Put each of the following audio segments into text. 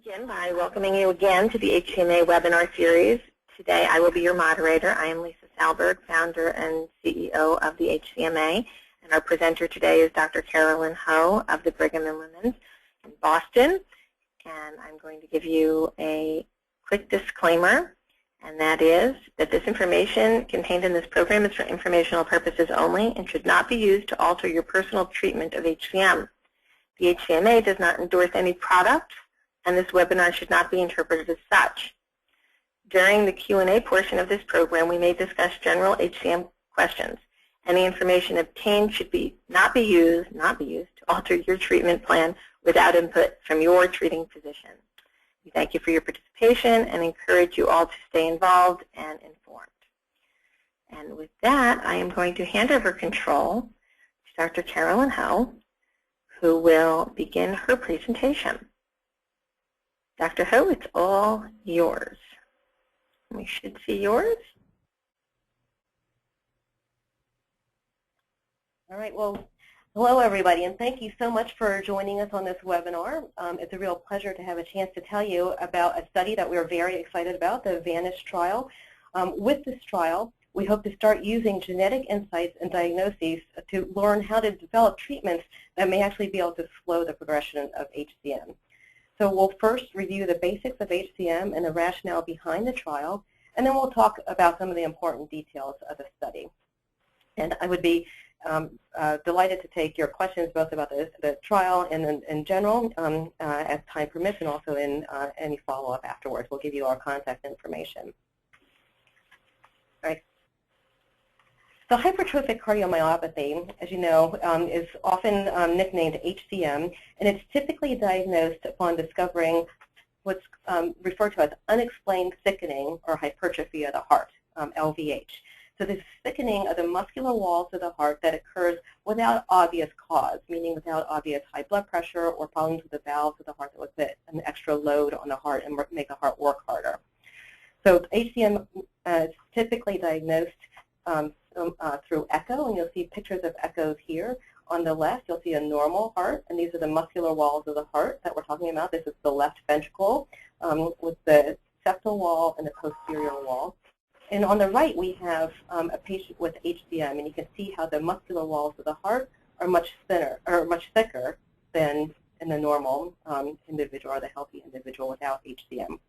Begin by welcoming you again to the HCMA webinar series. Today I will be your moderator. I am Lisa Salberg, founder and CEO of the HCMA, and our presenter today is Dr. Carolyn Ho of the Brigham and Women's in Boston. And I'm going to give you a quick disclaimer, and that is that this information contained in this program is for informational purposes only and should not be used to alter your personal treatment of HCM. The HCMA does not endorse any product, and this webinar should not be interpreted as such. During the Q&A portion of this program, we may discuss general HCM questions. Any information obtained should not be used to alter your treatment plan without input from your treating physician. We thank you for your participation and encourage you all to stay involved and informed. And with that, I am going to hand over control to Dr. Carolyn Ho, who will begin her presentation. Dr. Ho, it's all yours. We should see yours. All right, well, hello everybody, and thank you so much for joining us on this webinar. It's a real pleasure to have a chance to tell you about a study that we're very excited about, the VANISH trial. With this trial, we hope to start using genetic insights and diagnoses to learn how to develop treatments that may actually be able to slow the progression of HCM. So we'll first review the basics of HCM and the rationale behind the trial, and then we'll talk about some of the important details of the study. And I would be delighted to take your questions both about the trial and in general as time permits, and also in any follow-up afterwards. We'll give you our contact information. All right. So hypertrophic cardiomyopathy, as you know, is often nicknamed HCM, and it's typically diagnosed upon discovering what's referred to as unexplained thickening or hypertrophy of the heart, LVH. So this thickening of the muscular walls of the heart that occurs without obvious cause, meaning without obvious high blood pressure or problems with the valves of the heart that would put an extra load on the heart and make the heart work harder. So HCM is typically diagnosed through echo, and you'll see pictures of echoes here. On the left, you'll see a normal heart, and these are the muscular walls of the heart that we're talking about. This is the left ventricle with the septal wall and the posterior wall. And on the right, we have a patient with HCM, and you can see how the muscular walls of the heart are much thinner, or much thicker than in the normal individual or the healthy individual without HCM.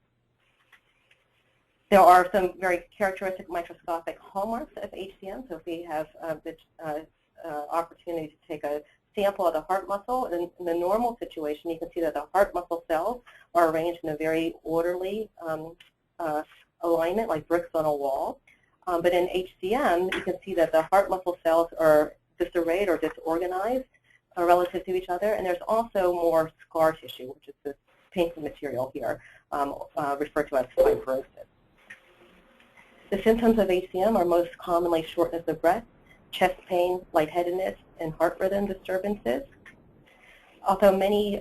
There are some very characteristic microscopic hallmarks of HCM. So if we have the opportunity to take a sample of the heart muscle, in the normal situation, you can see that the heart muscle cells are arranged in a very orderly alignment, like bricks on a wall. But in HCM, you can see that the heart muscle cells are disarrayed or disorganized relative to each other, and there's also more scar tissue, which is this pink material here, referred to as fibrosis. The symptoms of HCM are most commonly shortness of breath, chest pain, lightheadedness, and heart rhythm disturbances. Although many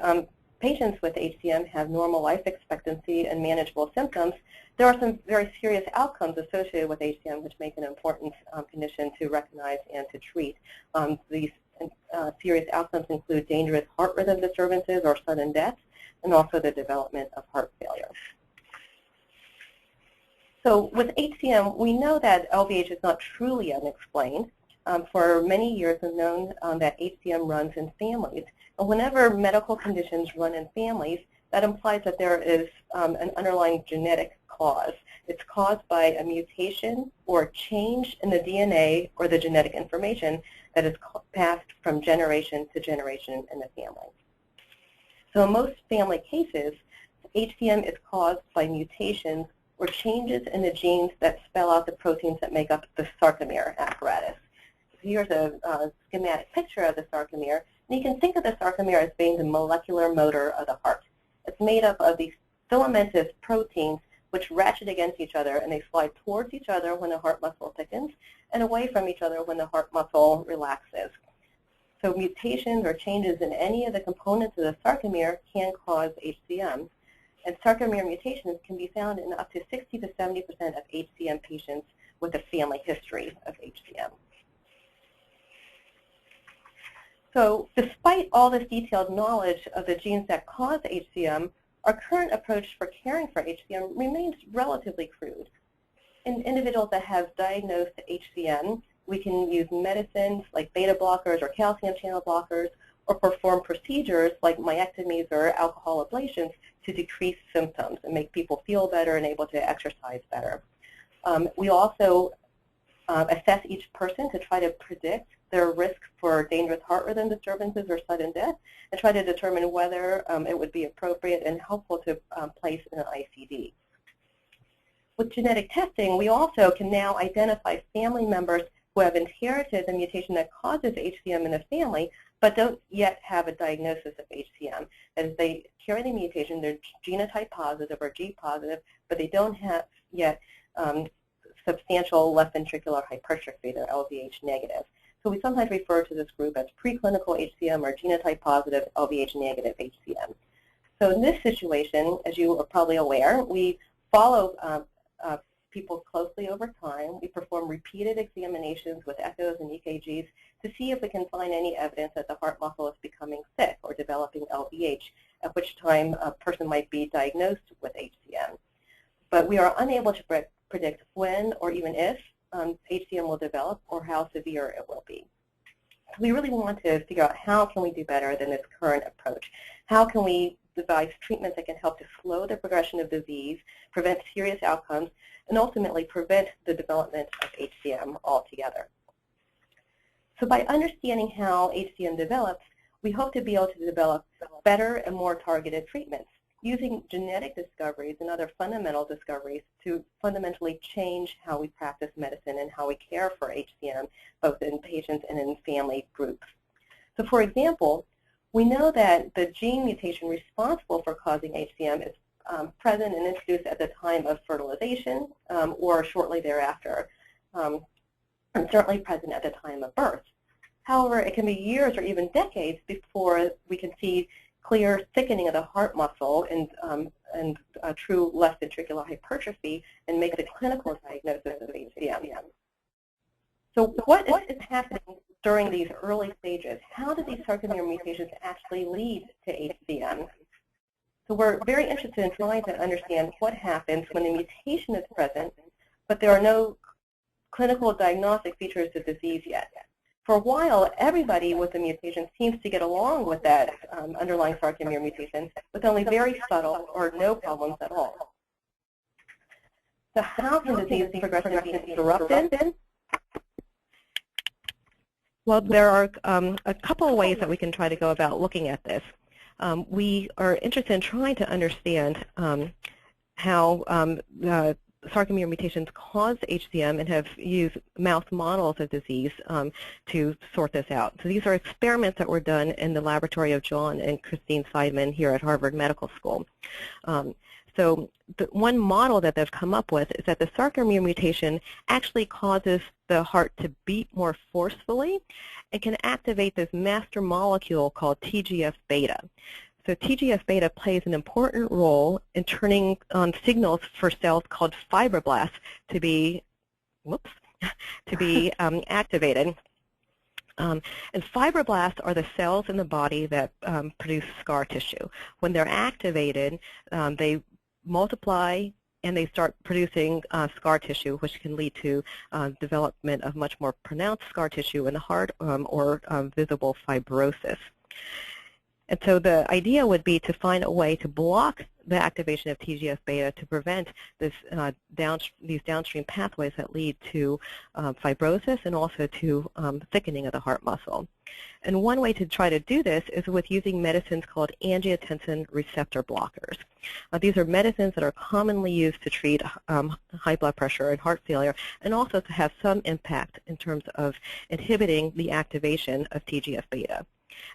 patients with HCM have normal life expectancy and manageable symptoms, there are some very serious outcomes associated with HCM which make an important condition to recognize and to treat. These serious outcomes include dangerous heart rhythm disturbances or sudden death, and also the development of heart failure. So with HCM, we know that LVH is not truly unexplained. For many years, we've known that HCM runs in families. And whenever medical conditions run in families, that implies that there is an underlying genetic cause. It's caused by a mutation or a change in the DNA or the genetic information that is passed from generation to generation in the family. So in most family cases, HCM is caused by mutations or changes in the genes that spell out the proteins that make up the sarcomere apparatus. Here's a schematic picture of the sarcomere, and you can think of the sarcomere as being the molecular motor of the heart. It's made up of these filamentous proteins which ratchet against each other, and they slide towards each other when the heart muscle thickens and away from each other when the heart muscle relaxes. So mutations or changes in any of the components of the sarcomere can cause HCM. And sarcomere mutations can be found in up to 60 to 70% of HCM patients with a family history of HCM. So despite all this detailed knowledge of the genes that cause HCM, our current approach for caring for HCM remains relatively crude. In individuals that have diagnosed HCM, we can use medicines like beta blockers or calcium channel blockers, or perform procedures like myectomies or alcohol ablations to decrease symptoms and make people feel better and able to exercise better. We also assess each person to try to predict their risk for dangerous heart rhythm disturbances or sudden death, and try to determine whether it would be appropriate and helpful to place in an ICD. With genetic testing, we also can now identify family members who have inherited the mutation that causes HCM in the family, but don't yet have a diagnosis of HCM. As they carry the mutation, they're genotype positive or G positive, but they don't have yet substantial left ventricular hypertrophy. They're LVH negative. So we sometimes refer to this group as preclinical HCM or genotype positive LVH negative HCM. So in this situation, as you are probably aware, we follow people closely over time. We perform repeated examinations with echoes and EKGs to see if we can find any evidence that the heart muscle is becoming thick or developing LVH, at which time a person might be diagnosed with HCM. But we are unable to predict when or even if HCM will develop or how severe it will be. So we really want to figure out how can we do better than this current approach. How can we devise treatments that can help to slow the progression of disease, prevent serious outcomes, and ultimately prevent the development of HCM altogether. So by understanding how HCM develops, we hope to be able to develop better and more targeted treatments using genetic discoveries and other fundamental discoveries to fundamentally change how we practice medicine and how we care for HCM, both in patients and in family groups. So for example, we know that the gene mutation responsible for causing HCM is present and introduced at the time of fertilization or shortly thereafter, and certainly present at the time of birth. However, it can be years or even decades before we can see clear thickening of the heart muscle and true left ventricular hypertrophy and make the clinical diagnosis of HCM. So what is happening during these early stages? How do these sarcomere mutations actually lead to HCM? So we're very interested in trying to understand what happens when the mutation is present, but there are no clinical diagnostic features of disease yet. For a while, everybody with the mutation seems to get along with that underlying sarcomere mutation with only very subtle or no problems at all. So how can disease progression be interrupted? Well, there are a couple of ways that we can try to go about looking at this. We are interested in trying to understand how sarcomere mutations cause HCM and have used mouse models of disease to sort this out. So these are experiments that were done in the laboratory of John and Christine Seidman here at Harvard Medical School. So the one model that they've come up with is that the sarcomere mutation actually causes the heart to beat more forcefully and can activate this master molecule called TGF-beta. So TGF-beta plays an important role in turning on signals for cells called fibroblasts to be, activated. And fibroblasts are the cells in the body that produce scar tissue. When they're activated, they multiply and they start producing scar tissue, which can lead to development of much more pronounced scar tissue in the heart or visible fibrosis. And so the idea would be to find a way to block the activation of TGF-beta to prevent this, these downstream pathways that lead to fibrosis and also to thickening of the heart muscle. And one way to try to do this is with using medicines called angiotensin receptor blockers. These are medicines that are commonly used to treat high blood pressure and heart failure, and also to have some impact in terms of inhibiting the activation of TGF-beta.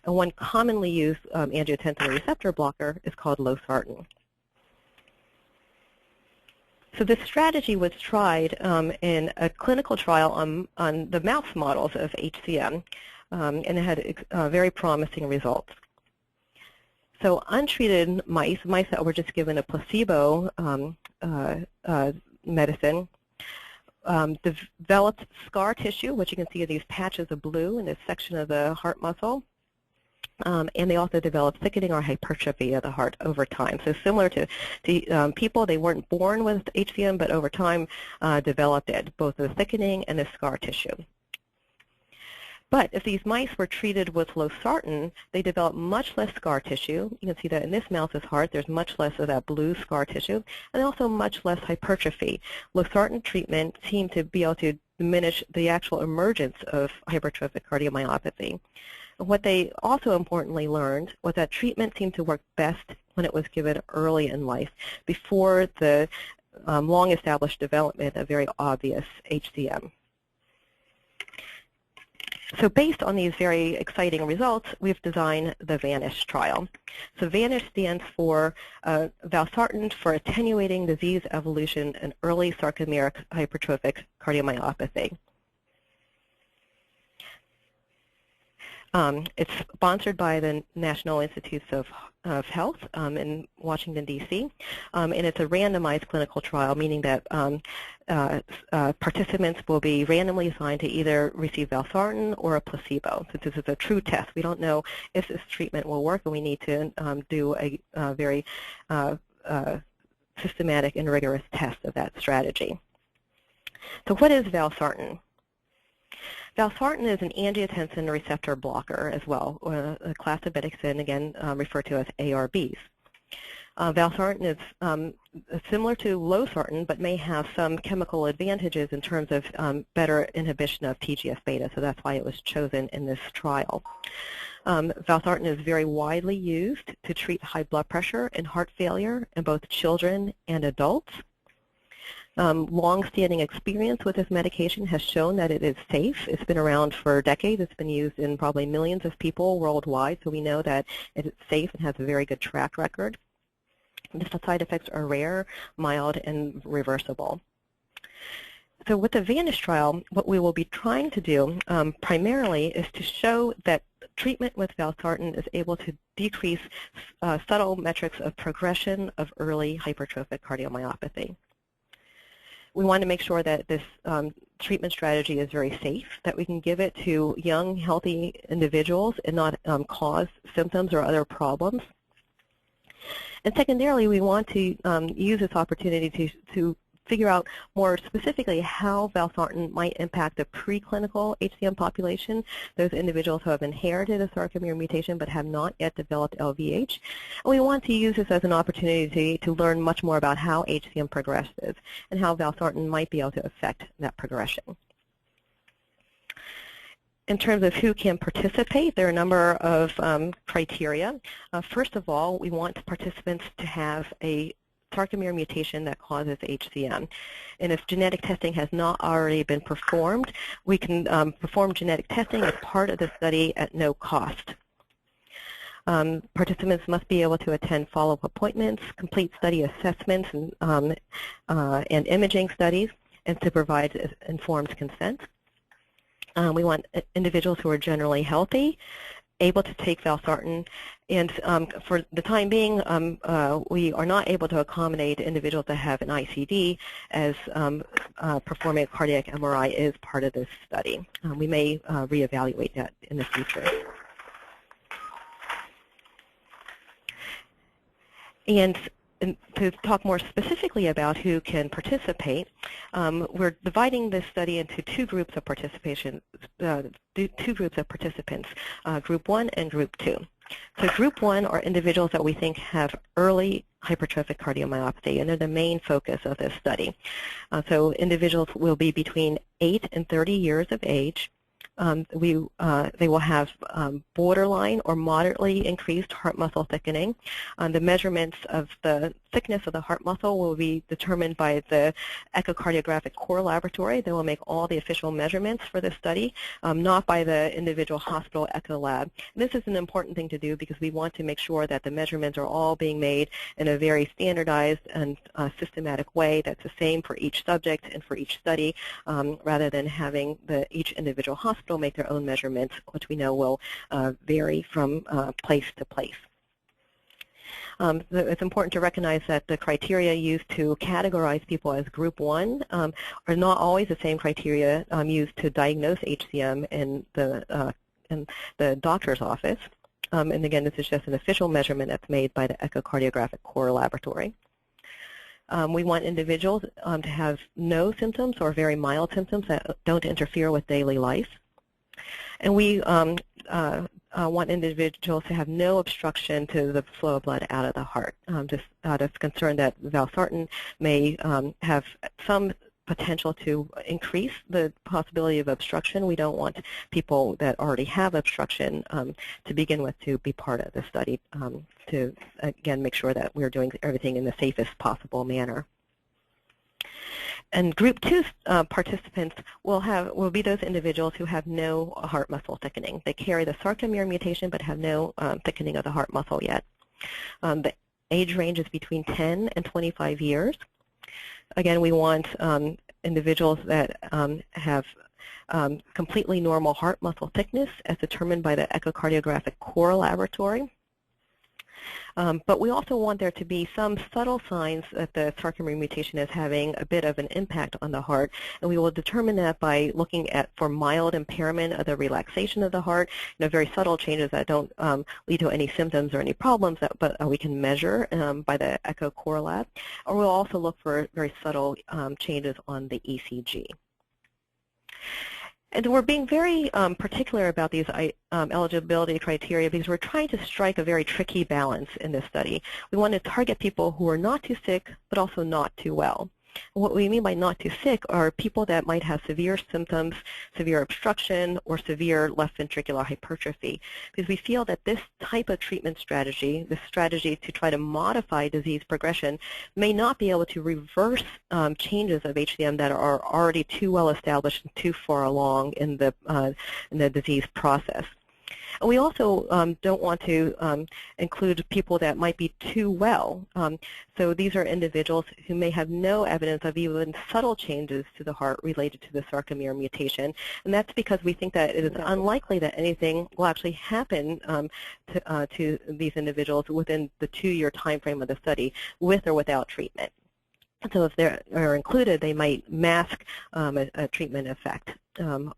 And one commonly used angiotensin receptor blocker is called losartan. So this strategy was tried in a clinical trial on the mouse models of HCM, and it had very promising results. So untreated mice that were just given a placebo medicine, developed scar tissue, which you can see are these patches of blue in this section of the heart muscle. And they also develop thickening or hypertrophy of the heart over time. So similar to people, they weren't born with HCM, but over time developed it, both the thickening and the scar tissue. But if these mice were treated with losartan, they developed much less scar tissue. You can see that in this mouse's heart, there's much less of that blue scar tissue, and also much less hypertrophy. Losartan treatment seemed to be able to diminish the actual emergence of hypertrophic cardiomyopathy. What they also importantly learned was that treatment seemed to work best when it was given early in life, before the long-established development of very obvious HCM. So based on these very exciting results, we've designed the VANISH trial. So VANISH stands for valsartan for attenuating disease evolution in early sarcomeric hypertrophic cardiomyopathy. It's sponsored by the National Institutes of Health in Washington, D.C., and it's a randomized clinical trial, meaning that participants will be randomly assigned to either receive valsartan or a placebo. So this is a true test. We don't know if this treatment will work, and we need to do a very systematic and rigorous test of that strategy. So what is valsartan? Valsartan is an angiotensin receptor blocker as well, a class of medicine, again, referred to as ARBs. Valsartan is similar to losartan, but may have some chemical advantages in terms of better inhibition of TGF-beta, so that's why it was chosen in this trial. Valsartan is very widely used to treat high blood pressure and heart failure in both children and adults. Long-standing experience with this medication has shown that it is safe. It's been around for decades. It's been used in probably millions of people worldwide, so we know that it's safe and has a very good track record. The side effects are rare, mild, and reversible. So with the VANISH trial, what we will be trying to do primarily is to show that treatment with valsartan is able to decrease subtle metrics of progression of early hypertrophic cardiomyopathy. We want to make sure that this treatment strategy is very safe, that we can give it to young, healthy individuals and not cause symptoms or other problems. And secondarily, we want to use this opportunity to figure out more specifically how valsartan might impact the preclinical HCM population, those individuals who have inherited a sarcomere mutation but have not yet developed LVH. And we want to use this as an opportunity to learn much more about how HCM progresses and how valsartan might be able to affect that progression. In terms of who can participate, there are a number of criteria. First of all, we want participants to have a sarcomere mutation that causes HCM. And if genetic testing has not already been performed, we can perform genetic testing as part of the study at no cost. Participants must be able to attend follow-up appointments, complete study assessments and imaging studies, and to provide informed consent. We want individuals who are generally healthy, able to take valsartan, and for the time being, we are not able to accommodate individuals that have an ICD, as performing a cardiac MRI is part of this study. We may reevaluate that in the future. And to talk more specifically about who can participate, we're dividing this study into two groups of participants, Group 1 and Group 2. So Group 1 are individuals that we think have early hypertrophic cardiomyopathy, and they're the main focus of this study. So individuals will be between 8 and 30 years of age. They will have borderline or moderately increased heart muscle thickening. The measurements of the thickness of the heart muscle will be determined by the echocardiographic core laboratory. They will make all the official measurements for this study, not by the individual hospital echo lab. And this is an important thing to do because we want to make sure that the measurements are all being made in a very standardized and systematic way that's the same for each subject and for each study, rather than having each individual hospital make their own measurements, which we know will vary from place to place. It's important to recognize that the criteria used to categorize people as Group 1 are not always the same criteria used to diagnose HCM in the doctor's office. and again, this is just an official measurement that's made by the Echocardiographic Core Laboratory. We want individuals to have no symptoms or very mild symptoms that don't interfere with daily life. And we want individuals to have no obstruction to the flow of blood out of the heart. Just out of concern that valsartan may have some potential to increase the possibility of obstruction. We don't want people that already have obstruction to begin with to be part of the study to, again, make sure that we're doing everything in the safest possible manner. And group 2 participants will be those individuals who have no heart muscle thickening. They carry the sarcomere mutation but have no thickening of the heart muscle yet. The age range is between 10 and 25 years. Again, we want individuals that have completely normal heart muscle thickness as determined by the Echocardiographic Core Laboratory. But we also want there to be some subtle signs that the sarcomere mutation is having a bit of an impact on the heart, and we will determine that by looking for mild impairment of the relaxation of the heart, very subtle changes that don't lead to any symptoms or any problems, but we can measure by the Echo Core Lab, or we'll also look for very subtle changes on the ECG. And we're being very particular about these eligibility criteria because we're trying to strike a very tricky balance in this study. We want to target people who are not too sick but also not too well. And what we mean by not too sick are people that might have severe symptoms, severe obstruction, or severe left ventricular hypertrophy, because we feel that this type of treatment strategy, this strategy to try to modify disease progression, may not be able to reverse changes of HCM that are already too well established and too far along in the disease process. And we also don't want to include people that might be too well. So these are individuals who may have no evidence of even subtle changes to the heart related to the sarcomere mutation. And that's because we think that it is unlikely that anything will actually happen to these individuals within the 2-year time frame of the study, with or without treatment. So if they are included, they might mask a treatment effect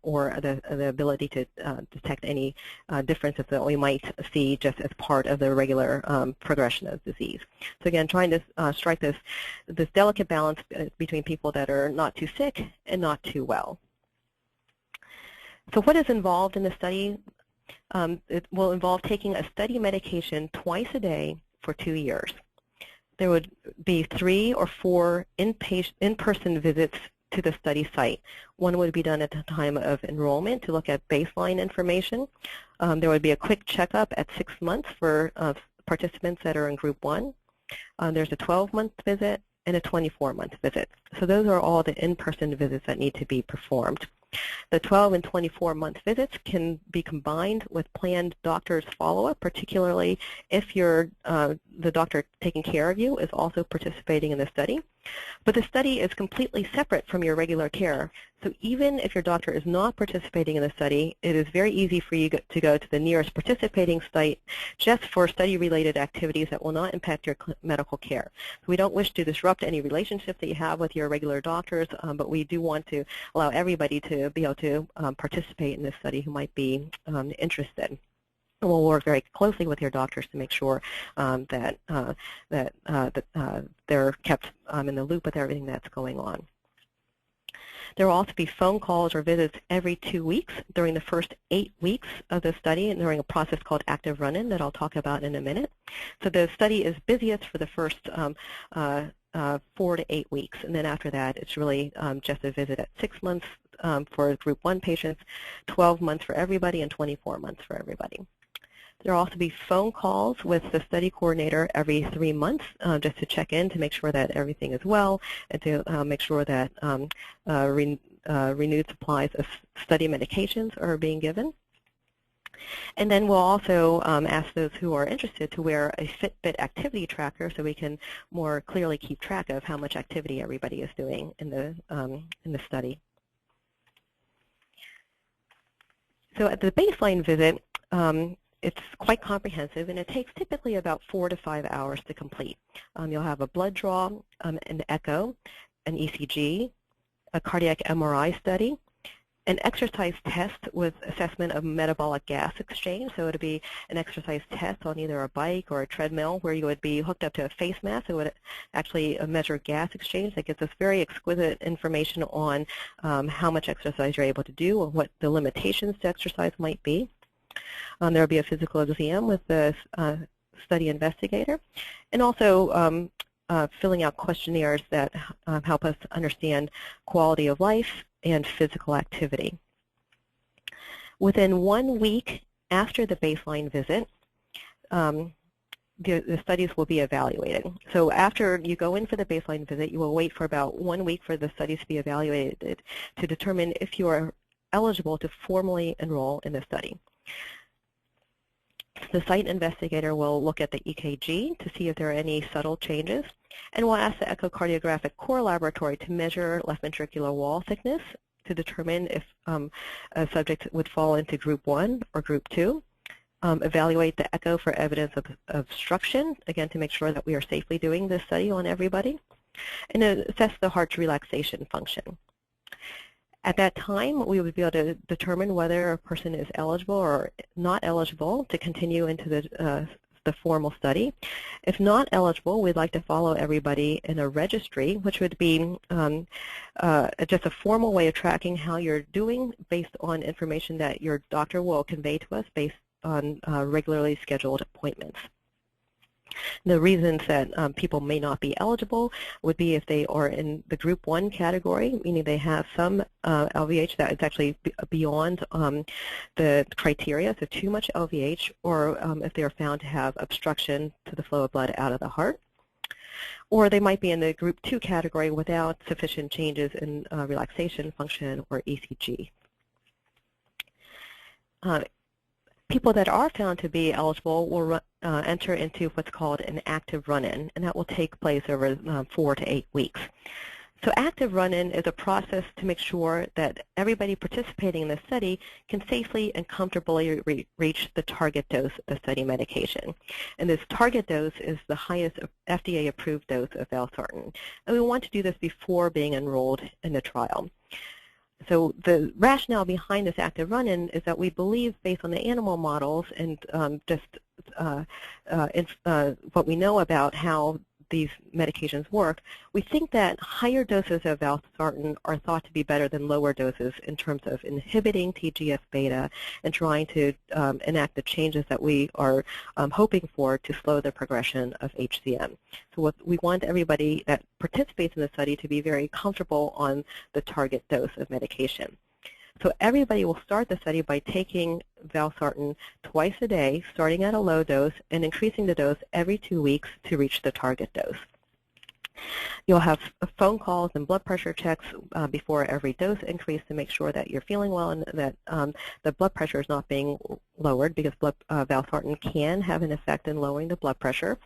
or the ability to detect any differences that we might see just as part of the regular progression of disease. So again, trying to strike this delicate balance between people that are not too sick and not too well. So what is involved in the study? It will involve taking a study medication twice a day for 2 years. There would be 3 or 4 in-person visits to the study site. One would be done at the time of enrollment to look at baseline information. There would be a quick checkup at 6 months for participants that are in Group 1. There's a 12-month visit and a 24-month visit. So those are all the in-person visits that need to be performed. The 12 and 24-month visits can be combined with planned doctor's follow-up, particularly if the doctor taking care of you is also participating in the study. But the study is completely separate from your regular care. So even if your doctor is not participating in the study, it is very easy for you to go to the nearest participating site just for study-related activities that will not impact your medical care. So we don't wish to disrupt any relationship that you have with your regular doctors, but we do want to allow everybody to be able to participate in this study who might be interested. We'll work very closely with your doctors to make sure that they're kept in the loop with everything that's going on. There will also be phone calls or visits every 2 weeks during the first 8 weeks of the study and during a process called active run-in that I'll talk about in a minute. So the study is busiest for the first 4 to 8 weeks, and then after that it's really just a visit at 6 months for Group 1 patients, 12 months for everybody, and 24 months for everybody. There will also be phone calls with the study coordinator every 3 months just to check in to make sure that everything is well and to make sure that renewed supplies of study medications are being given. And then we'll also ask those who are interested to wear a Fitbit activity tracker so we can more clearly keep track of how much activity everybody is doing in the study. So at the baseline visit, it's quite comprehensive, and it takes typically about 4 to 5 hours to complete. You'll have a blood draw, an echo, an ECG, a cardiac MRI study, an exercise test with assessment of metabolic gas exchange. So it would be an exercise test on either a bike or a treadmill where you would be hooked up to a face mask. It would actually measure gas exchange. That gives us very exquisite information on how much exercise you're able to do or what the limitations to exercise might be. There will be a physical exam with the study investigator, and also filling out questionnaires that help us understand quality of life and physical activity. Within 1 week after the baseline visit, the studies will be evaluated. So after you go in for the baseline visit, you will wait for about 1 week for the studies to be evaluated to determine if you are eligible to formally enroll in the study. The site investigator will look at the EKG to see if there are any subtle changes, and will ask the echocardiographic core laboratory to measure left ventricular wall thickness to determine if a subject would fall into group 1 or group 2. Evaluate the echo for evidence of obstruction, again to make sure that we are safely doing this study on everybody, and assess the heart's relaxation function. At that time, we would be able to determine whether a person is eligible or not eligible to continue into the formal study. If not eligible, we'd like to follow everybody in a registry, which would be just a formal way of tracking how you're doing based on information that your doctor will convey to us based on regularly scheduled appointments. The reasons that people may not be eligible would be if they are in the group 1 category, meaning they have some LVH that is actually beyond the criteria, so too much LVH, or if they are found to have obstruction to the flow of blood out of the heart. Or they might be in the group 2 category without sufficient changes in relaxation function or ECG. People that are found to be eligible will enter into what's called an active run-in, and that will take place over 4 to 8 weeks. So active run-in is a process to make sure that everybody participating in the study can safely and comfortably reach the target dose of the study medication. And this target dose is the highest FDA-approved dose of valsartan. And we want to do this before being enrolled in the trial. So the rationale behind this active run-in is that we believe, based on the animal models and what we know about how these medications work, we think that higher doses of valsartan are thought to be better than lower doses in terms of inhibiting TGF-beta and trying to enact the changes that we are hoping for to slow the progression of HCM. So we want everybody that participates in the study to be very comfortable on the target dose of medication. So everybody will start the study by taking valsartan twice a day, starting at a low dose and increasing the dose every 2 weeks to reach the target dose. You'll have phone calls and blood pressure checks before every dose increase to make sure that you're feeling well and that the blood pressure is not being lowered, because valsartan can have an effect in lowering the blood pressure.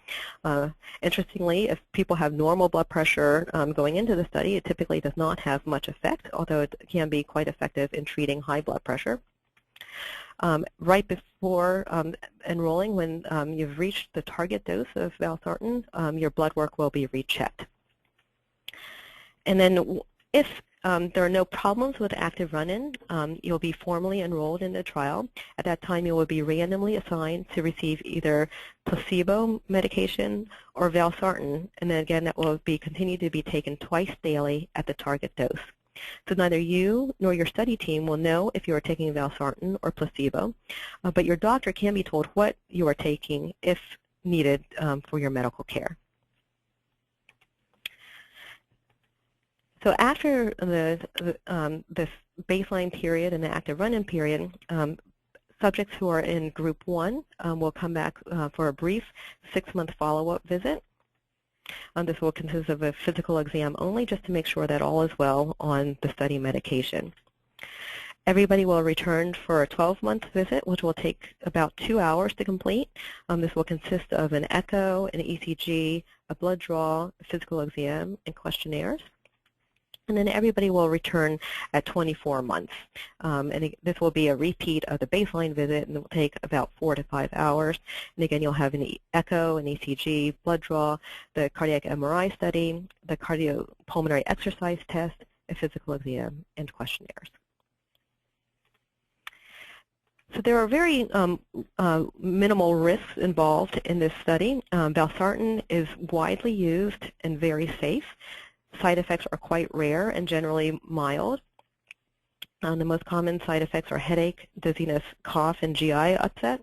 Interestingly, if people have normal blood pressure going into the study, it typically does not have much effect, although it can be quite effective in treating high blood pressure. Right before enrolling, when you've reached the target dose of valsartan, your blood work will be rechecked. And then if there are no problems with active run-in, you'll be formally enrolled in the trial. At that time, you will be randomly assigned to receive either placebo medication or valsartan, and then again, that will be continued to be taken twice daily at the target dose. So neither you nor your study team will know if you are taking valsartan or placebo, but your doctor can be told what you are taking if needed for your medical care. So after this baseline period and the active run-in period, subjects who are in group 1 will come back for a brief 6-month follow-up visit. This will consist of a physical exam only, just to make sure that all is well on the study medication. Everybody will return for a 12-month visit, which will take about 2 hours to complete. This will consist of an echo, an ECG, a blood draw, a physical exam, and questionnaires. And then everybody will return at 24 months. And this will be a repeat of the baseline visit, and it will take about 4 to 5 hours. And again, you'll have an echo, an ECG, blood draw, the cardiac MRI study, the cardiopulmonary exercise test, a physical exam, and questionnaires. So there are very minimal risks involved in this study. Valsartan is widely used and very safe. Side effects are quite rare and generally mild. The most common side effects are headache, dizziness, cough, and GI upset.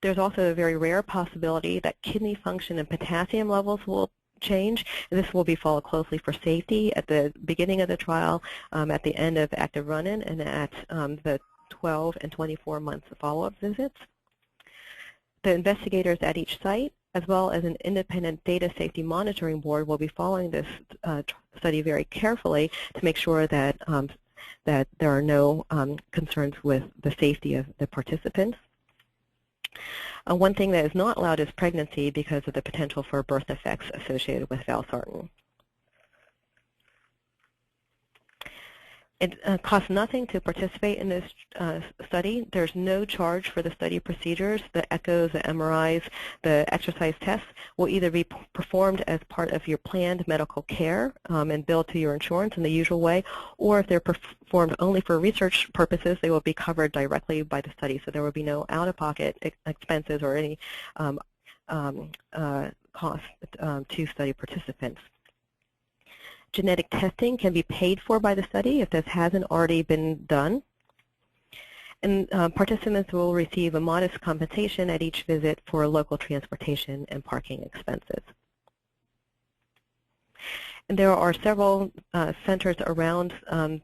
There's also a very rare possibility that kidney function and potassium levels will change. And this will be followed closely for safety at the beginning of the trial, at the end of active run-in, and at the 12 and 24 months follow-up visits. The investigators at each site, as well as an independent data safety monitoring board, will be following this study very carefully to make sure that that there are no concerns with the safety of the participants. One thing that is not allowed is pregnancy because of the potential for birth defects associated with valsartan. It costs nothing to participate in this study. There's no charge for the study procedures. The echoes, the MRIs, the exercise tests will either be performed as part of your planned medical care and billed to your insurance in the usual way, or if they're performed only for research purposes, they will be covered directly by the study. So there will be no out-of-pocket expenses or any cost to study participants. Genetic testing can be paid for by the study if this hasn't already been done. And participants will receive a modest compensation at each visit for local transportation and parking expenses. And there are several centers around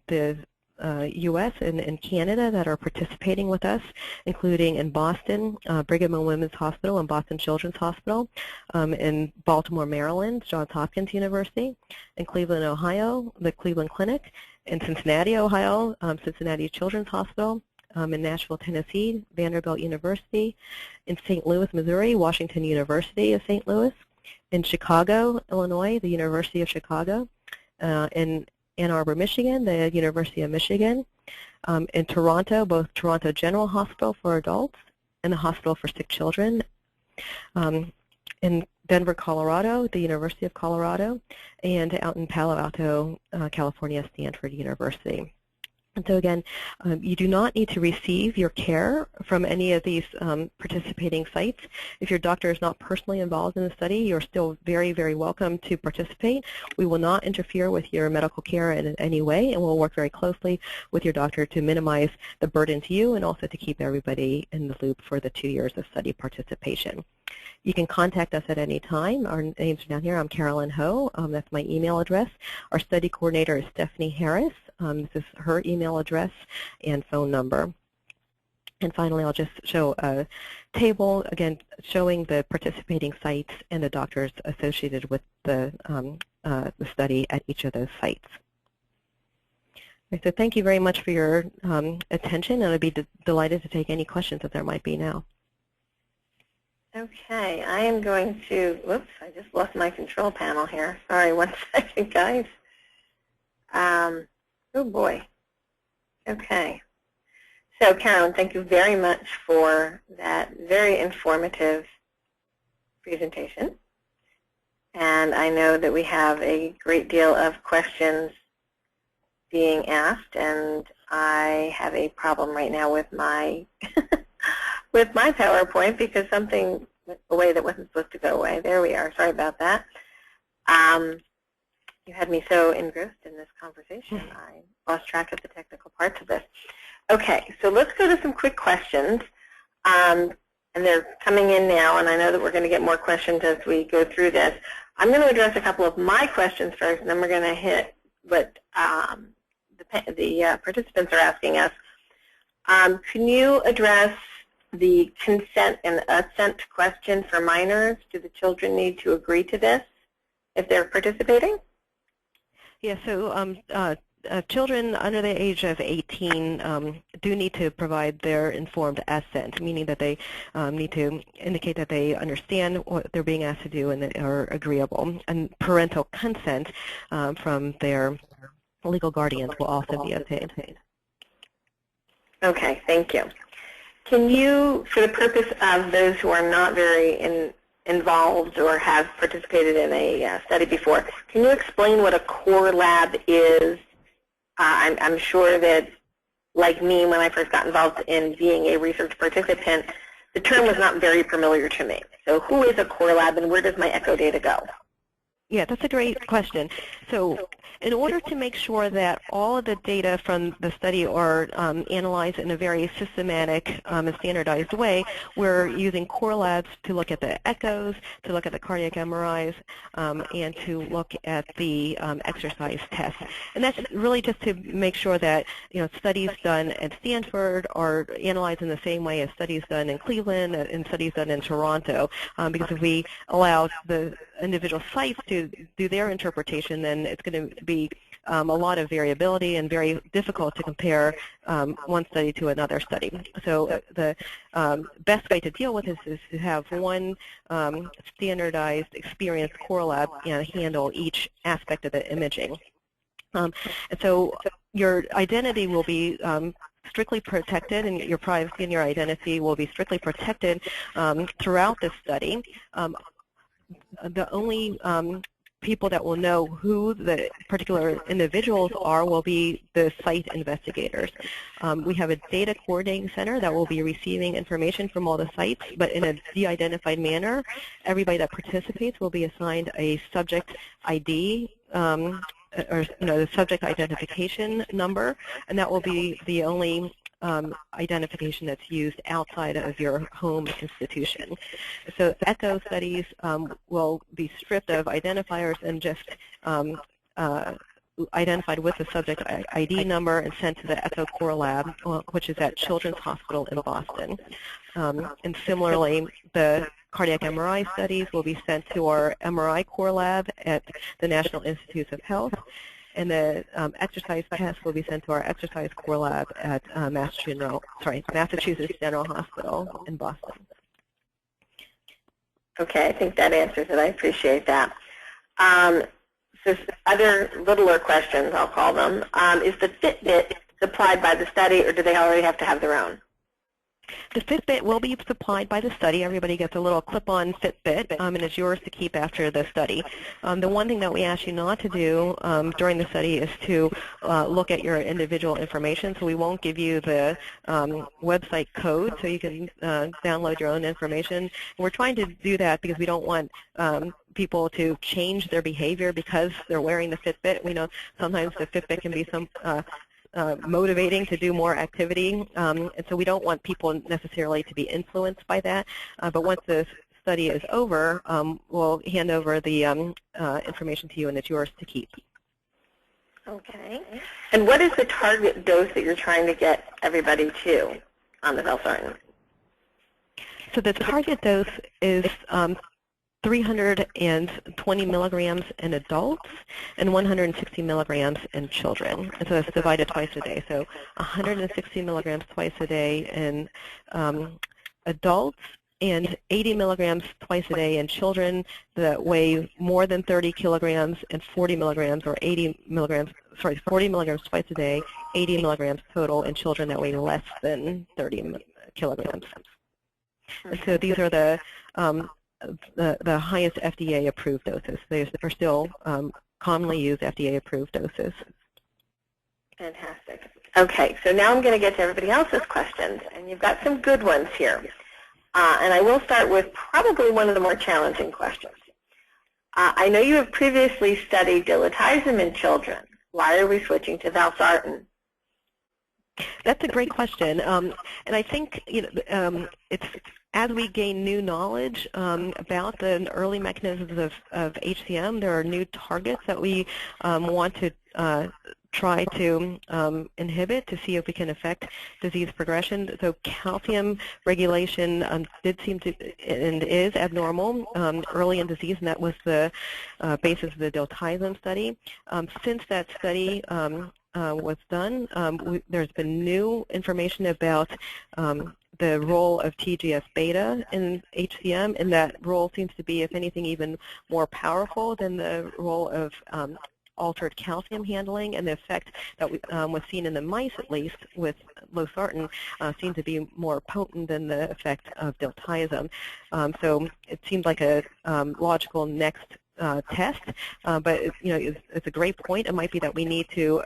the U.S. and Canada that are participating with us, including in Boston, Brigham and Women's Hospital and Boston Children's Hospital, in Baltimore, Maryland, Johns Hopkins University, in Cleveland, Ohio, the Cleveland Clinic, in Cincinnati, Ohio, Cincinnati Children's Hospital, in Nashville, Tennessee, Vanderbilt University, in St. Louis, Missouri, Washington University of St. Louis, in Chicago, Illinois, the University of Chicago, in Ann Arbor, Michigan, the University of Michigan, in Toronto, both Toronto General Hospital for adults and the Hospital for Sick Children, in Denver, Colorado, the University of Colorado, and out in Palo Alto, California, Stanford University. And so again, you do not need to receive your care from any of these participating sites. If your doctor is not personally involved in the study, you're still very, very welcome to participate. We will not interfere with your medical care in any way, and we'll work very closely with your doctor to minimize the burden to you and also to keep everybody in the loop for the 2 years of study participation. You can contact us at any time. Our names are down here. I'm Carolyn Ho. That's my email address. Our study coordinator is Stephanie Harris. This is her email address and phone number. And finally, I'll just show a table, again, showing the participating sites and the doctors associated with the study at each of those sites. Okay, so thank you very much for your attention, and I'd be delighted to take any questions that there might be now. Okay, I am going to, whoops, I just lost my control panel here. Sorry, 1 second, guys. Oh boy. Okay. So Carolyn, thank you very much for that very informative presentation. And I know that we have a great deal of questions being asked, and I have a problem right now with my with my PowerPoint because something went away that wasn't supposed to go away. There we are. Sorry about that. You had me so engrossed in this conversation, I lost track of the technical parts of this. Okay, so let's go to some quick questions. And they're coming in now, and I know that we're going to get more questions as we go through this. I'm going to address a couple of my questions first, and then we're going to hit what the participants are asking us. Can you address the consent and assent question for minors? Do the children need to agree to this if they're participating? Yeah, so children under the age of 18 do need to provide their informed assent, meaning that they need to indicate that they understand what they're being asked to do and that are agreeable. And parental consent from their legal guardians will also be obtained. Okay, thank you. Can you, for the purpose of those who are not very involved or have participated in a study before, can you explain what a core lab is? I'm sure that like me, when I first got involved in being a research participant, the term was not very familiar to me. So who is a core lab and where does my echo data go? Yeah, that's a great question. So in order to make sure that all of the data from the study are analyzed in a very systematic and standardized way, we're using core labs to look at the echoes, to look at the cardiac MRIs, and to look at the exercise tests. And that's really just to make sure that studies done at Stanford are analyzed in the same way as studies done in Cleveland and studies done in Toronto. Because if we allow the individual sites to do their interpretation, then it's going to be a lot of variability and very difficult to compare one study to another study. So the best way to deal with this is to have one standardized, experienced core lab handle each aspect of the imaging. And so your identity will be strictly protected, and your privacy and your identity will be strictly protected throughout the study. The only people that will know who the particular individuals are will be the site investigators. We have a data coordinating center that will be receiving information from all the sites, but in a de-identified manner. Everybody that participates will be assigned a subject ID, or the subject identification number, and that will be the only identification that's used outside of your home institution. So echo studies will be stripped of identifiers and just identified with the subject ID number and sent to the Echo Core Lab, which is at Children's Hospital in Boston. And similarly, the cardiac MRI studies will be sent to our MRI Core Lab at the National Institutes of Health, and the exercise test will be sent to our exercise core lab at Massachusetts General Hospital in Boston. Okay, I think that answers it. I appreciate that. So other littler questions, I'll call them. Is the Fitbit supplied by the study, or do they already have to have their own? The Fitbit will be supplied by the study. Everybody gets a little clip-on Fitbit, and it's yours to keep after the study. The one thing that we ask you not to do during the study is to look at your individual information. So we won't give you the website code so you can download your own information. And we're trying to do that because we don't want people to change their behavior because they're wearing the Fitbit. We know sometimes the Fitbit can be motivating to do more activity, and so we don't want people necessarily to be influenced by that. But once the study is over, we'll hand over the information to you, and it's yours to keep. Okay. And what is the target dose that you're trying to get everybody to on the valsartan? So the target dose is 320 milligrams in adults and 160 milligrams in children. And so it's divided twice a day. So 160 milligrams twice a day in adults and 80 milligrams twice a day in children that weigh more than 30 kilograms and 40 milligrams or 80 milligrams, 40 milligrams twice a day, 80 milligrams total in children that weigh less than 30 kilograms. And so these are the highest FDA-approved doses. They are still commonly used FDA-approved doses. Fantastic. Okay, so now I'm going to get to everybody else's questions, and you've got some good ones here. And I will start with probably one of the more challenging questions. I know you have previously studied diltiazem in children. Why are we switching to valsartan? That's a great question, and I think it's as we gain new knowledge about the early mechanisms of HCM, there are new targets that we want to try to inhibit to see if we can affect disease progression. So calcium regulation did seem to and is abnormal early in disease, and that was the basis of the diltiazem study. Since that study was done, there's been new information about the role of TGF-beta in HCM, and that role seems to be, if anything, even more powerful than the role of altered calcium handling, and the effect that was seen in the mice, at least, with losartan seemed to be more potent than the effect of diltiazem. So it seemed like a logical next test, but it's a great point. It might be that we need to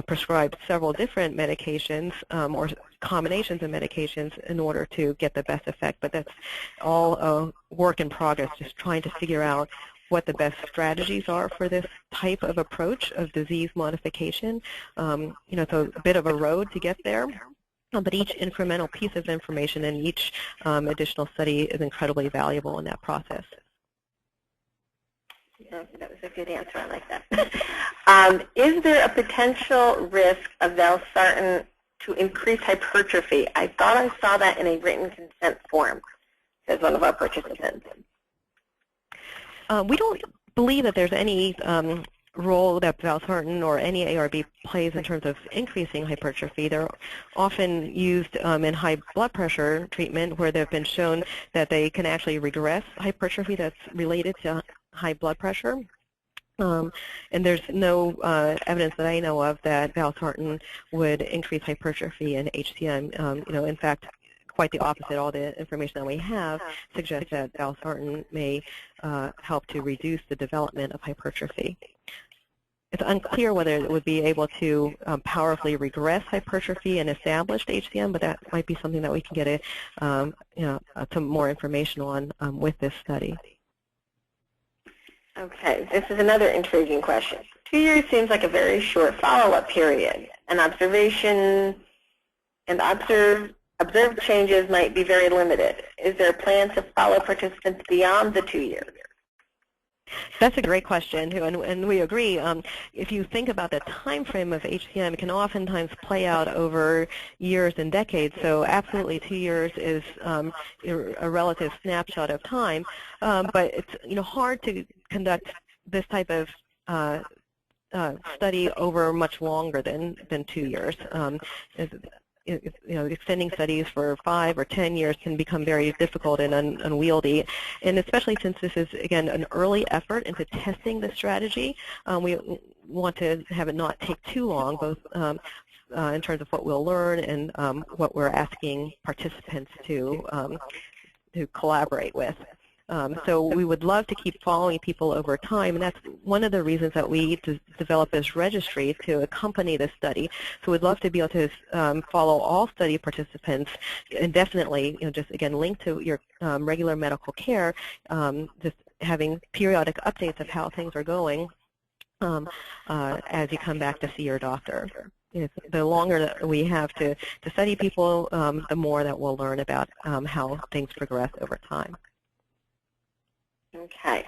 prescribe several different medications or combinations of medications in order to get the best effect. But that's all a work in progress, just trying to figure out what the best strategies are for this type of approach of disease modification. It's a bit of a road to get there. But each incremental piece of information and each additional study is incredibly valuable in that process. Yeah, that was a good answer. I like that. Is there a potential risk of valsartan to increase hypertrophy? I thought I saw that in a written consent form, says one of our participants. We don't believe that there's any role that valsartan or any ARB plays in terms of increasing hypertrophy. They're often used in high blood pressure treatment where they've been shown that they can actually regress hypertrophy that's related to high blood pressure. And there's no evidence that I know of that valsartan would increase hypertrophy in HCM. In fact, quite the opposite. All the information that we have suggests that valsartan may help to reduce the development of hypertrophy. It's unclear whether it would be able to powerfully regress hypertrophy in established HCM, but that might be something that we can get some more information on with this study. Okay, this is another intriguing question. 2 years seems like a very short follow-up period. An observation and observed changes might be very limited. Is there a plan to follow participants beyond the 2 years? That's a great question, too, and we agree. If you think about the time frame of HCM, it can oftentimes play out over years and decades, so absolutely 2 years is a relative snapshot of time, but it's hard to conduct this type of study over much longer than 2 years. Extending studies for 5 or 10 years can become very difficult and unwieldy, and especially since this is, again, an early effort into testing the strategy, we want to have it not take too long, both in terms of what we'll learn and what we're asking participants to collaborate with. So we would love to keep following people over time, and that's one of the reasons that we develop this registry to accompany this study. So we'd love to be able to follow all study participants indefinitely, just again linked to your regular medical care, just having periodic updates of how things are going as you come back to see your doctor. The longer that we have to study people, the more that we'll learn about how things progress over time. Okay.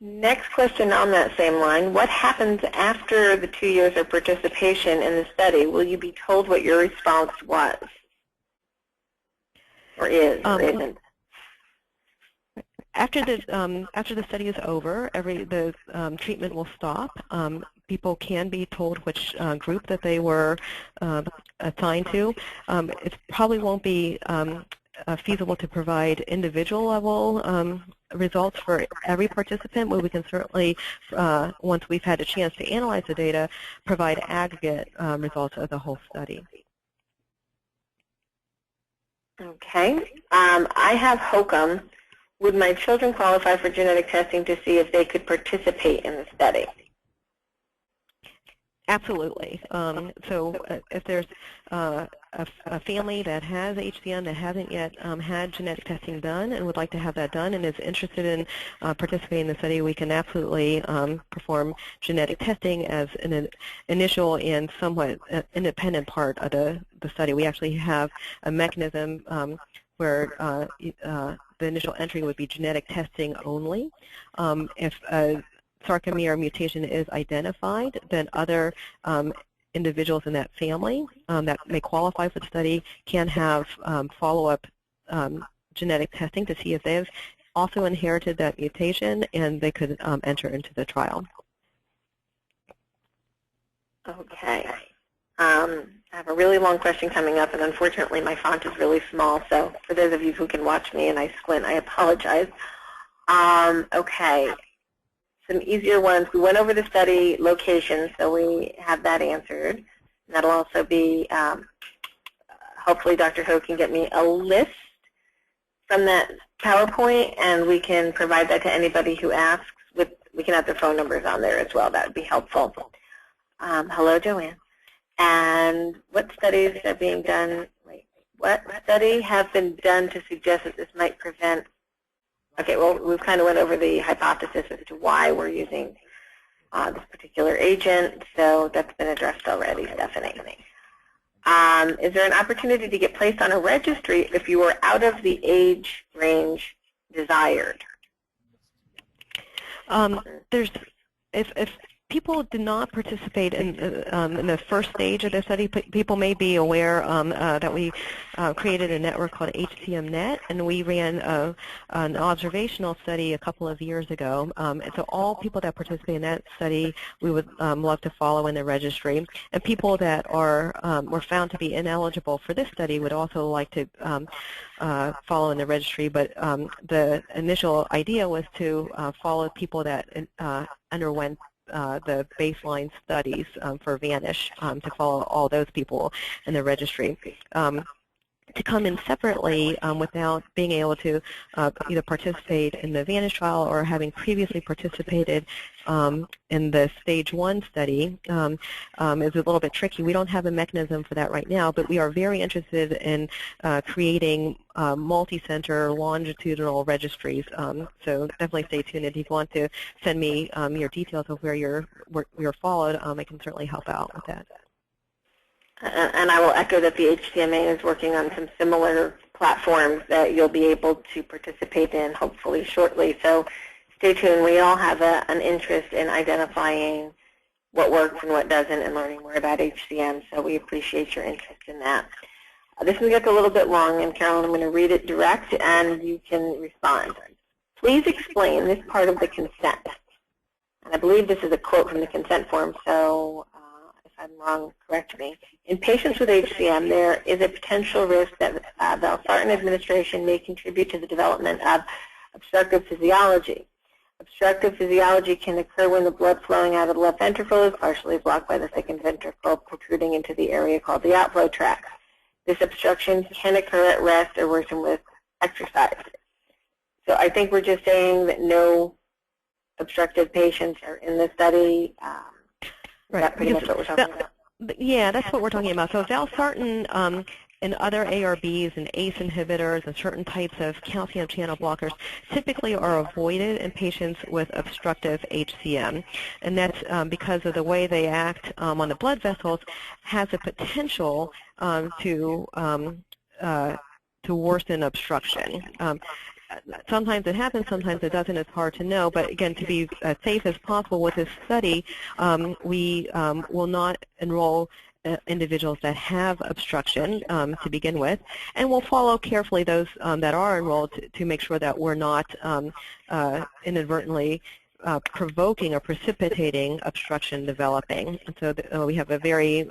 Next question on that same line. What happens after the 2 years of participation in the study? Will you be told what your response was? Or is, or isn't? After the study is over, the treatment will stop. People can be told which group that they were assigned to. It probably won't be feasible to provide individual level results for every participant, but we can certainly, once we've had a chance to analyze the data, provide aggregate results of the whole study. Okay. I have HCM. Would my children qualify for genetic testing to see if they could participate in the study? Absolutely. So if there's a family that has HCM that hasn't yet had genetic testing done and would like to have that done and is interested in participating in the study, we can absolutely perform genetic testing as an initial and somewhat independent part of the study. We actually have a mechanism where the initial entry would be genetic testing only. If a sarcomere mutation is identified, then other individuals in that family that may qualify for the study can have follow-up genetic testing to see if they've also inherited that mutation, and they could enter into the trial. Okay. I have a really long question coming up, and unfortunately my font is really small, so for those of you who can watch me and I squint, I apologize. Okay. Some easier ones. We went over the study location, so we have that answered. And that'll also be, hopefully Dr. Ho can get me a list from that PowerPoint, and we can provide that to anybody who asks. We can have their phone numbers on there as well. That would be helpful. Hello, Joanne. And what studies are being done? What study have been done to suggest that this might prevent? Okay, well, we've kind of went over the hypothesis as to why we're using this particular agent, so that's been addressed already, Stephanie. Is there an opportunity to get placed on a registry if you were out of the age range desired? If people do not participate in the first stage of the study, people may be aware that we created a network called HCMNet, and we ran an observational study a couple of years ago. And so all people that participate in that study, we would love to follow in the registry. And people that were found to be ineligible for this study would also like to follow in the registry. But the initial idea was to follow people that underwent the baseline studies for VANISH, to follow all those people in the registry. To come in separately without being able to either participate in the VANISH trial or having previously participated in the stage 1 study is a little bit tricky. We don't have a mechanism for that right now, but we are very interested in creating multi-center longitudinal registries. So definitely stay tuned. If you want to send me your details of where you're followed, I can certainly help out with that. And I will echo that the HCMA is working on some similar platforms that you'll be able to participate in hopefully shortly. So stay tuned. We all have an interest in identifying what works and what doesn't and learning more about HCM, so we appreciate your interest in that. This one gets a little bit long, and Carolyn, I'm going to read it direct, and you can respond. Please explain this part of the consent. And I believe this is a quote from the consent form, so if I'm wrong, correct me. In patients with HCM, there is a potential risk that valsartan administration may contribute to the development of obstructive physiology. Obstructive physiology can occur when the blood flowing out of the left ventricle is partially blocked by the thickened ventricle protruding into the area called the outflow tract. This obstruction can occur at rest or worsen with exercise. So I think we're just saying that no obstructive patients are in the study. Right. That's pretty much what we're talking about. Yeah, that's what we're talking about. So valsartan and other ARBs and ACE inhibitors and certain types of calcium channel blockers typically are avoided in patients with obstructive HCM. And that's because of the way they act on the blood vessels has a potential to worsen obstruction. Sometimes it happens, sometimes it doesn't. It's hard to know. But again, to be as safe as possible with this study, we will not enroll individuals that have obstruction to begin with, and we'll follow carefully those that are enrolled to make sure that we're not inadvertently provoking or precipitating obstruction developing. And so we have a very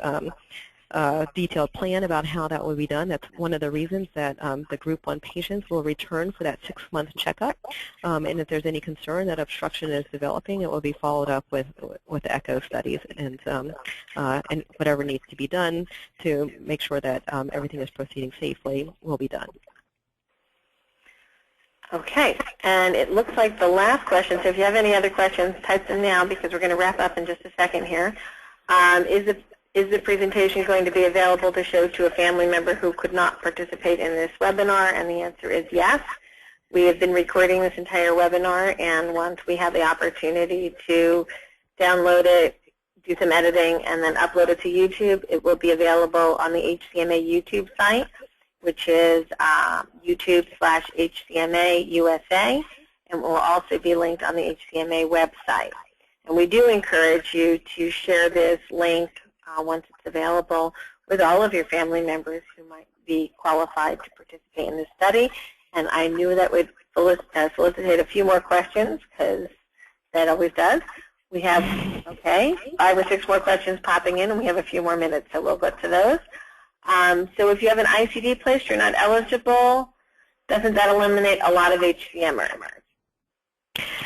detailed plan about how that will be done. That's one of the reasons that the Group 1 patients will return for that 6-month checkup. And if there's any concern that obstruction is developing, it will be followed up with echo studies and whatever needs to be done to make sure that everything is proceeding safely will be done. Okay, and it looks like the last question, so if you have any other questions, type them now because we're going to wrap up in just a second here. Is the presentation going to be available to show to a family member who could not participate in this webinar? And the answer is yes. We have been recording this entire webinar, and once we have the opportunity to download it, do some editing, and then upload it to YouTube, it will be available on the HCMA YouTube site, which is YouTube/HCMA USA, and will also be linked on the HCMA website. And we do encourage you to share this link once it's available with all of your family members who might be qualified to participate in this study. And I knew that would solicitate a few more questions because that always does. We have, 5 or 6 more questions popping in, and we have a few more minutes, so we'll get to those. So if you have an ICD placed, you're not eligible. Doesn't that eliminate a lot of HCMers?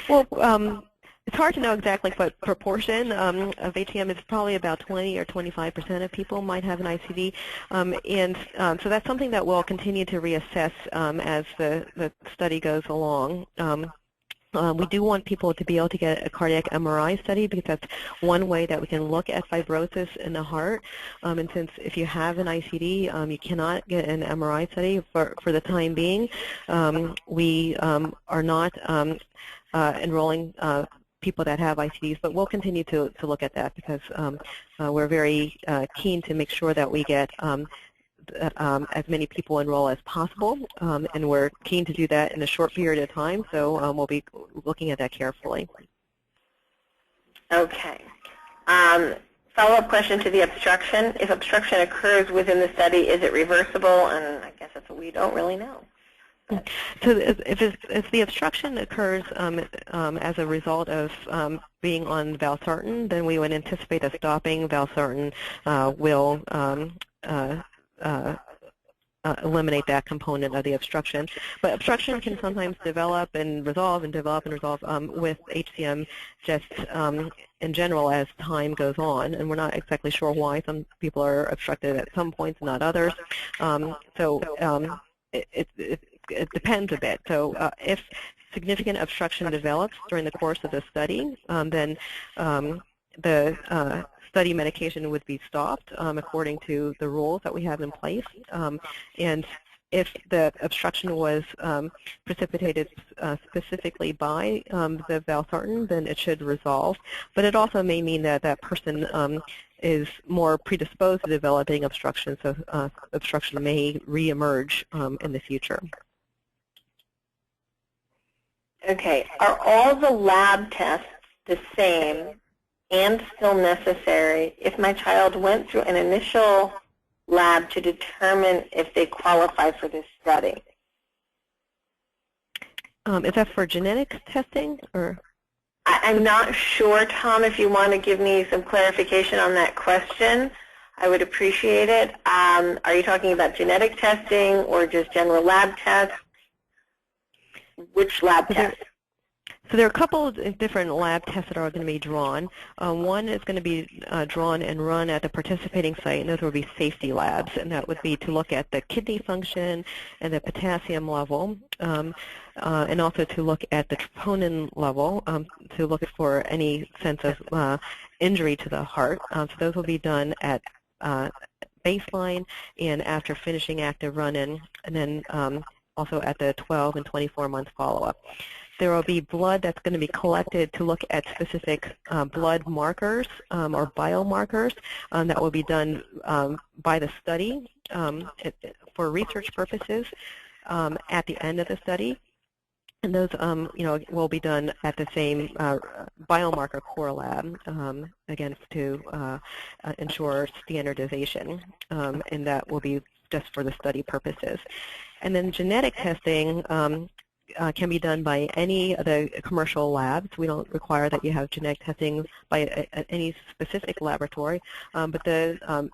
Well, it's hard to know exactly what proportion of HCM. It's probably about 20 or 25% of people might have an ICD, so that's something that we'll continue to reassess as the study goes along. We do want people to be able to get a cardiac MRI study because that's one way that we can look at fibrosis in the heart. And since if you have an ICD, you cannot get an MRI study for the time being, we are not enrolling people that have ICDs, but we'll continue to look at that because we're very keen to make sure that we get as many people enroll as possible, and we're keen to do that in a short period of time, so we'll be looking at that carefully. Okay. Follow-up question to the obstruction. If obstruction occurs within the study, is it reversible? And I guess that's what we don't really know. So if the obstruction occurs as a result of being on valsartan, then we would anticipate that stopping valsartan will eliminate that component of the obstruction. But obstruction can sometimes develop and resolve and develop and resolve with HCM just in general as time goes on, and we're not exactly sure why. Some people are obstructed at some points, not others. It depends a bit. So if significant obstruction develops during the course of the study, then the study medication would be stopped according to the rules that we have in place. And if the obstruction was precipitated specifically by the valsartan, then it should resolve. But it also may mean that that person is more predisposed to developing obstruction, so obstruction may reemerge in the future. Okay. Are all the lab tests the same and still necessary if my child went through an initial lab to determine if they qualify for this study? Is that for genetic testing, or? I'm not sure, Tom, if you want to give me some clarification on that question. I would appreciate it. Are you talking about genetic testing or just general lab tests? Which lab tests? So there are a couple of different lab tests that are going to be drawn. One is going to be drawn and run at the participating site, and those will be safety labs, and that would be to look at the kidney function and the potassium level, and also to look at the troponin level, to look for any sense of injury to the heart. So those will be done at baseline and after finishing active run-in, and then also at the 12 and 24-month follow-up. There will be blood that's going to be collected to look at specific blood markers or biomarkers that will be done by the study for research purposes at the end of the study. And those will be done at the same biomarker core lab, again, to ensure standardization, and that will be just for the study purposes. And then genetic testing can be done by any of the commercial labs. We don't require that you have genetic testing by any specific laboratory, but the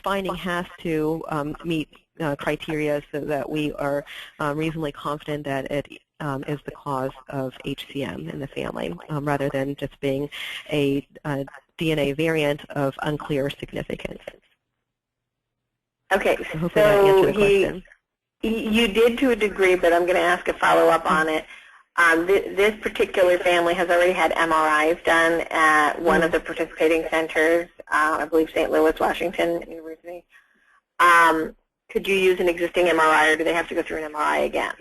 finding has to meet criteria so that we are reasonably confident that it is the cause of HCM in the family, rather than just being a DNA variant of unclear significance. Okay, so hopefully that answered the question. You did to a degree, but I'm going to ask a follow-up on it. This particular family has already had MRIs done at one of the participating centers, I believe St. Louis, Washington University. Could you use an existing MRI, or do they have to go through an MRI again?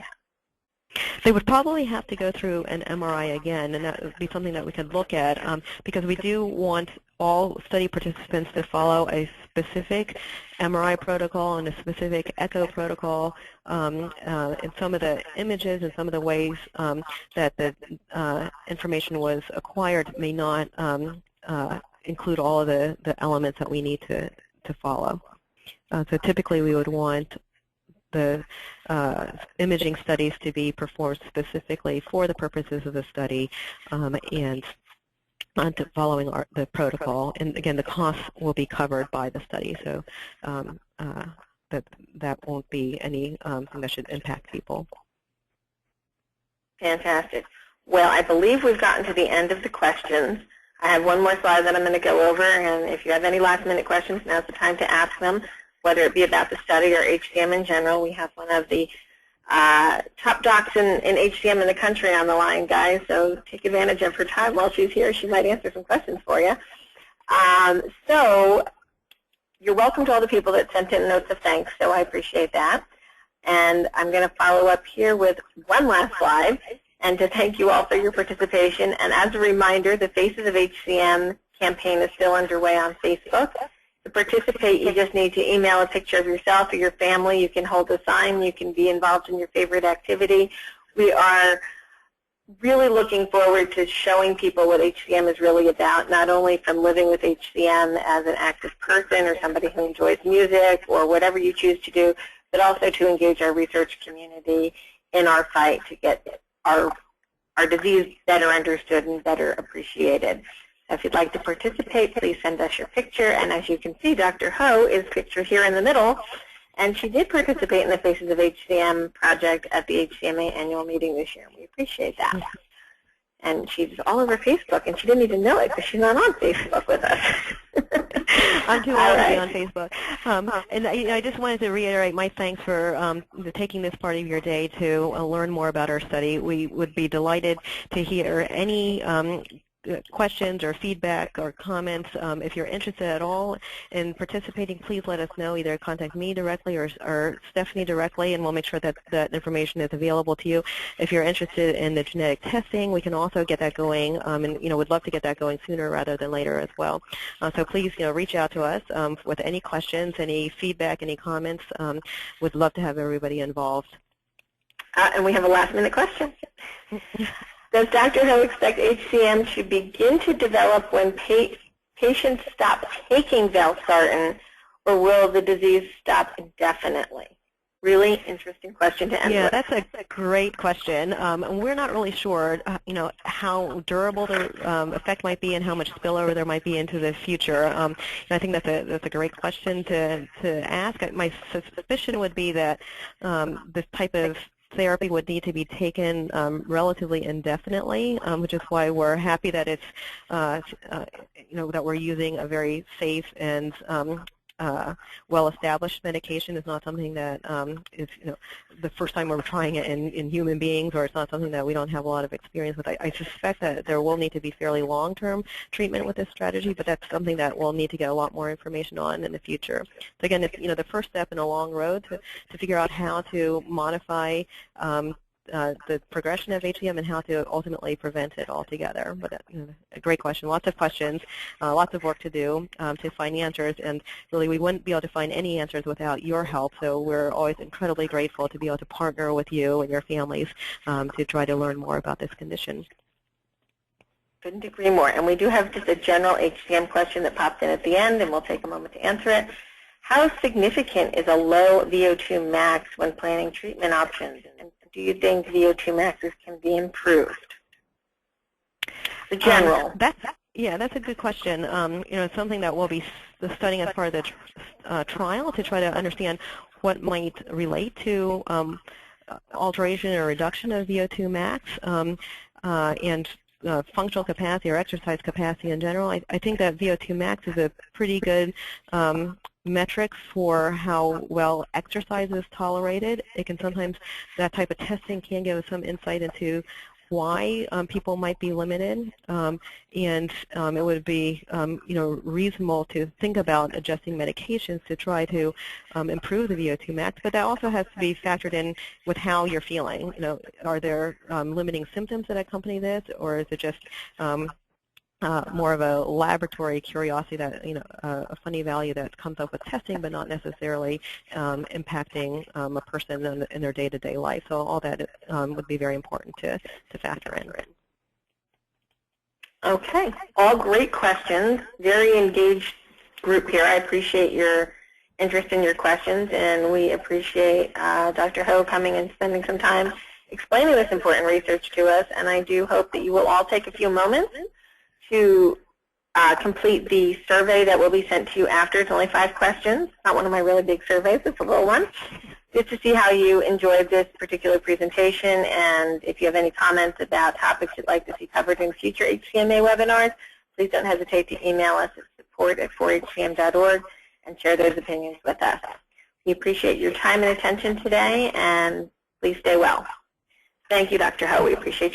They would probably have to go through an MRI again, and that would be something that we could look at because we do want all study participants to follow a specific MRI protocol and a specific echo protocol, and some of the images and some of the ways that the information was acquired may not include all of the elements that we need to follow. So typically we would want the imaging studies to be performed specifically for the purposes of the study and following the protocol. And again, the costs will be covered by the study, so that won't be anything that should impact people. Fantastic. Well, I believe we've gotten to the end of the questions. I have one more slide that I'm going to go over, and if you have any last-minute questions, now's the time to ask them, whether it be about the study or HCM in general. We have one of the top docs in HCM in the country on the line, guys, so take advantage of her time while she's here. She might answer some questions for you. So you're welcome to all the people that sent in notes of thanks, so I appreciate that. And I'm going to follow up here with one last slide, and to thank you all for your participation. And as a reminder, the Faces of HCM campaign is still underway on Facebook. To participate, you just need to email a picture of yourself or your family. You can hold a sign. You can be involved in your favorite activity. We are really looking forward to showing people what HCM is really about, not only from living with HCM as an active person or somebody who enjoys music or whatever you choose to do, but also to engage our research community in our fight to get our disease better understood and better appreciated. If you'd like to participate, please send us your picture. And as you can see, Dr. Ho is pictured here in the middle. And she did participate in the Faces of HCM project at the HCMA annual meeting this year. We appreciate that. And she's all over Facebook, and she didn't even know it because she's not on Facebook with us. I'm too old to be on Facebook. And I just wanted to reiterate my thanks for taking this part of your day to learn more about our study. We would be delighted to hear any questions or feedback or comments. If you're interested at all in participating, please let us know. Either contact me directly or Stephanie directly, and we'll make sure that that information is available to you. If you're interested in the genetic testing, we can also get that going, and would love to get that going sooner rather than later as well. So please, reach out to us with any questions, any feedback, any comments. We'd love to have everybody involved. And we have a last-minute question. Does Dr. Ho expect HCM to begin to develop when patients stop taking valsartan, or will the disease stop indefinitely? Really interesting question to end with. Yeah, that's a great question. We're not really sure, how durable the effect might be and how much spillover there might be into the future. And I think that's a great question to ask. My suspicion would be that this type of therapy would need to be taken relatively indefinitely, which is why we're happy that it's, that we're using a very safe and well-established medication. Is not something that is, the first time we're trying it in human beings, or it's not something that we don't have a lot of experience with. I suspect that there will need to be fairly long-term treatment with this strategy, but that's something that we'll need to get a lot more information on in the future. So again, it's the first step in a long road to figure out how to modify the progression of HCM and how to ultimately prevent it altogether. But a great question, lots of questions, lots of work to do to find answers, and really we wouldn't be able to find any answers without your help, so we're always incredibly grateful to be able to partner with you and your families to try to learn more about this condition. Couldn't agree more. And we do have just a general HCM question that popped in at the end, and we'll take a moment to answer it. How significant is a low VO2 max when planning treatment options? And do you think VO2 maxes can be improved? The general. That's a good question. It's something that we'll be studying as part of the trial to try to understand what might relate to alteration or reduction of VO2 max and functional capacity or exercise capacity in general. I think that VO2 max is a pretty good metric for how well exercise is tolerated. It can sometimes, that type of testing can give us some insight into why people might be limited, and it would be reasonable to think about adjusting medications to try to improve the VO2 max, but that also has to be factored in with how you're feeling. Are there limiting symptoms that accompany this, or is it just more of a laboratory curiosity that, a funny value that comes up with testing, but not necessarily impacting a person in their day-to-day life. So all that would be very important to factor in. Okay, all great questions. Very engaged group here. I appreciate your interest in your questions, and we appreciate Dr. Ho coming and spending some time explaining this important research to us, and I do hope that you will all take a few moments to complete the survey that will be sent to you after. It's only 5 questions. Not one of my really big surveys. It's a little one. Just to see how you enjoyed this particular presentation, and if you have any comments about topics you'd like to see covered in future HCMA webinars, please don't hesitate to email us at support@4hcm.org and share those opinions with us. We appreciate your time and attention today, and Please stay well. Thank you, Dr. Ho. We appreciate